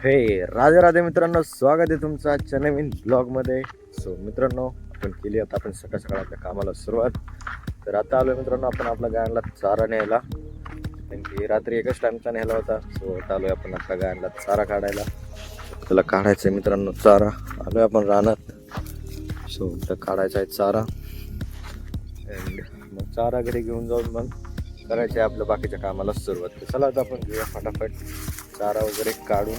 हे राधे राधे मित्रांनो, स्वागत आहे तुमचं आजच्या नवीन ब्लॉगमध्ये. सो मित्रांनो, आपण केली आता आपण सकाळ सकाळ आपल्या कामाला सुरुवात. तर आता आलो मित्रांनो आपण आपल्या गायांना चारा न्यायला, कारण की रात्री एकच टाइमचा नेला होता. सो आता आलोय आपण आपल्या गायांना चारा काढायला. त्याला काढायचं आहे मित्रांनो चारा. आलोय आपण रानात. सो तर काढायचा आहे चारा अँड मग चारा घरी घेऊन जाऊन मग करायचे आपल्या बाकीच्या कामाला सुरुवात. तर चला आता आपण घेऊया फटाफट चारा वगैरे काढून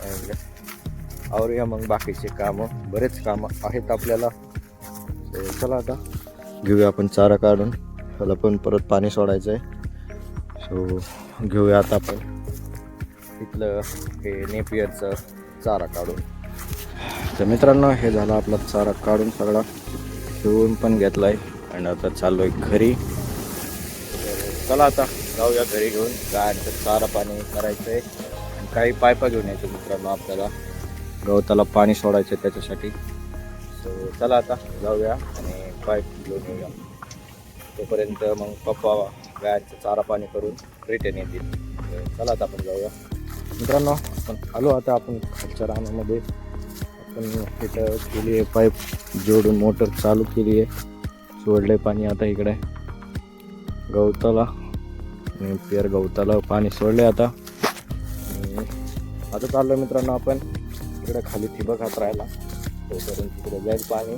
अँड आवरूया मग बाकीचे कामं. बरेच कामं आहेत आपल्याला. चला आता घेऊया आपण चारा काढून. त्याला पण परत पाणी सोडायचं आहे. सो घेऊया आता आपण इथलं हे नेपियरचं चारा काढून. तर मित्रांनो, हे झालं आपला चारा काढून सगळा शिवून पण घेतला आहे आणि आता चाललो आहे घरी. तर चला आता जाऊया घरी घेऊन. गायांचं चारा पाणी करायचं आहे आणि काही पायपा घेऊन यायचं मित्रांनो आपल्याला. गवताला पाणी सोडायचं त्याच्यासाठी. सो चला आता जाऊया आणि पाईप घेऊन येऊया. तोपर्यंत मग पप्पा गायांचं चारा पाणी करून रिटर्न येतील. चला आता आपण जाऊया मित्रांनो. आपण आलो आता आपण खालच्या रानामध्ये. आपण इथं केली आहे पाईप जोडून, मोटर चालू केली आहे. सोडले पाणी आता इकडे गवताला आणि पेर गवताला पाणी सोडले आता. आता चाललो मित्रांनो आपण इकडे खाली ठिबक हातरायला. तोपर्यंत तिकडे जाईल पाणी.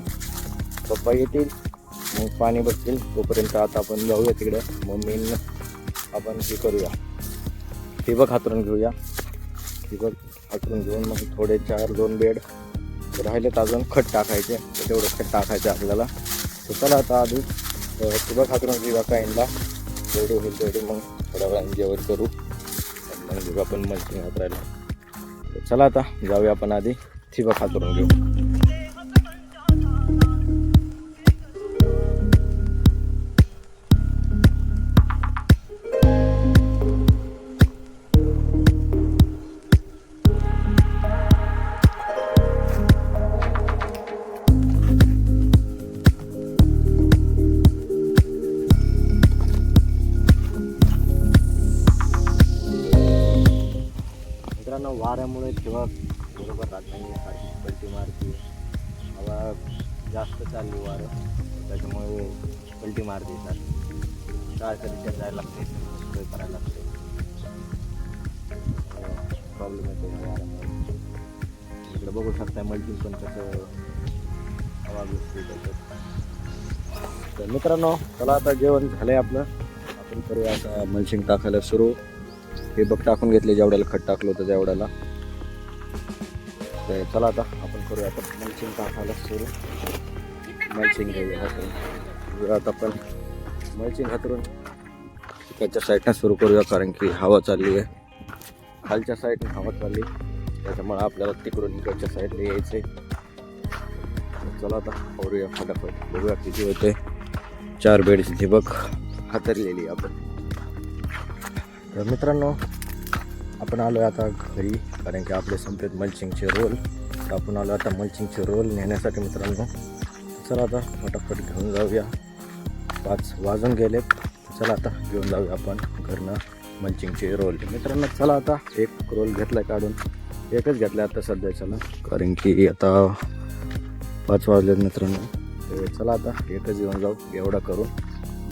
पप्पा येतील मग पाणी बसतील. तोपर्यंत आता आपण जाऊया तिकडे. मम्मी आपण हे करूया, ठिबक हातरून घेऊया. ठिबक हातरून घेऊन मग थोडे 2 बेड राहिलेत अजून खत टाकायचे. तेवढं खत टाकायचं आपल्याला. तर चला आता आधी ठिबक हातरून घेऊया काहींना. जेवढे होईल तेवढे मग थोड्या वेळाने जेवण करू. मग घेऊ आपण मल्चिंग हातरायला. चला आता जाऊया आपण आधी ठिबक हातरून घेऊ. मित्रांनो, वाऱ्यामुळे ठिबक बरोबर राहत नाही. सारखी पलटी मारते. हवा जास्त चालली वारं, त्याच्यामुळे पलटी मारते. सर काय कधी जायला लागते, सोय करायला लागते. प्रॉब्लेम येतो वाऱ्यामुळे. इकडे बघू शकता मल्चिंग पण कसं हवा बसते त्याच्यात. तर मित्रांनो, चला आता जेवण झालं आहे आपलं. आपण करूया आता मल्चिंग टाकायला सुरू. हे बघ टाकून घेतले जेवढ्याला खत टाकलं होतं तेवढ्याला. तर चला आता आपण करूया आता मल्चिंग टाकायला सुरू. मल्चिंग घेऊया आता आपण. मल्चिंग हातरून त्याच्या साईडनं सुरू करूया, कारण की हवा चालली आहे. खालच्या साईडने हवा चालली, त्याच्यामुळे आपल्याला तिकडून इकडच्या साईडला यायचं आहे. चला आता करूया फटाफट. बघूया किती होते. 4 बेडची ठिबक हातरलेली आपण. तर मित्रांनो, आपण आलो आहे आता घरी, कारण की आपले संपलेत मल्चिंगचे रोल. तर आपण आलो आता मल्चिंगचे रोल नेण्यासाठी मित्रांनो. चला आता फटाफट घेऊन जाऊया. 5 वाजून गेलेत. चला आता घेऊन जाऊया आपण घरनं मल्चिंगचे रोल. मित्रांनो चला आता एक रोल घेतला काढून. एकच घेतला आता सध्याच्याला, कारण की आता 5 वाजलेत मित्रांनो. तर चला आता एकच घेऊन जाऊ. एवढा करून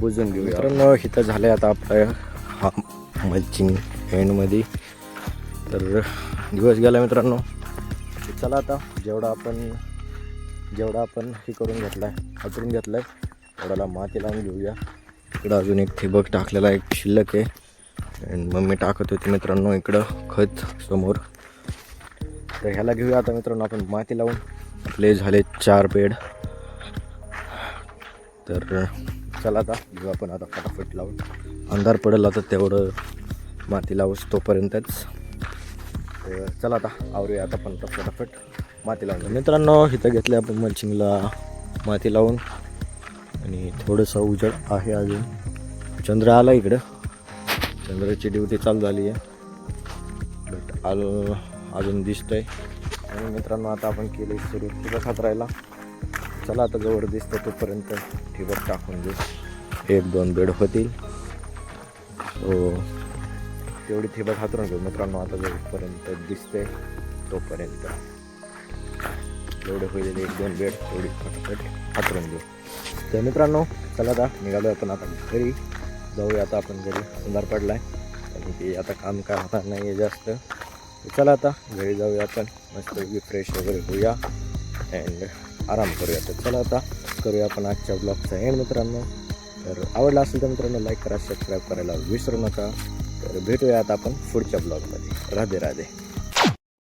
बुजून घेऊ मित्रांनो. इथं झालं आता आपल्या हा मल्चिंग एंडमध्ये. तर दिवस गेला मित्रांनो. चला आता जेवढा आपण हे करून घेतला आहे, हातरून घेतला आहे, तेवढ्याला माती लावून घेऊया. इकडं अजून एक ठिबक टाकलेला एक शिल्लक आहे. आणि मम्मी टाकत होती मित्रांनो इकडं खत समोर. तर ह्याला घेऊया आता मित्रांनो आपण माती लावून. आपले झाले 4 बेड. तर चला आता घेऊ आपण आता फटाफट लावून. अंधार पडेल आता तेवढं माती लावूस तोपर्यंतच. चला आता आवरूया आता पण फटाफट माती लावून. मित्रांनो इथं घेतलं आपण मल्चिंगला माती लावून. आणि थोडंसं उजेड आहे अजून. चंद्र आला इकडं. चंद्राची ड्युटी चालू झाली आहे, बट अजून दिसतंय. आणि मित्रांनो आता आपण केली सुरू ठिबक हातरायला. चला आता जवळ दिसतं तोपर्यंत ठिबक टाकून देऊ. 1-2 बेड होतील. हो तेवढी ठिबक हातरून घेऊ मित्रांनो. आता जोपर्यंत दिसते तोपर्यंत जेवढे होईल 1-2 बेड तेवढी फटाफट हातरून घेऊ. तर मित्रांनो चला आता निघालो आपण आता घरी जाऊया. आता आपण घरी अंधार पडला आहे आणि ते आता काम काय होणार नाही आहे जास्त. तर चला आता घरी जाऊया आपण, मस्तपैकी फ्रेश वगैरे होऊया अँड आराम करूया. तर चला आता करूया आपण आजच्या ब्लॉगचा एंड मित्रांनो. तर आवडला असेल तर मित्रांनो लाईक करा, सबस्क्राईब करायला विसरू नका. तर भेटूया आता आपण पुढच्या ब्लॉगमध्ये. राधे राधे.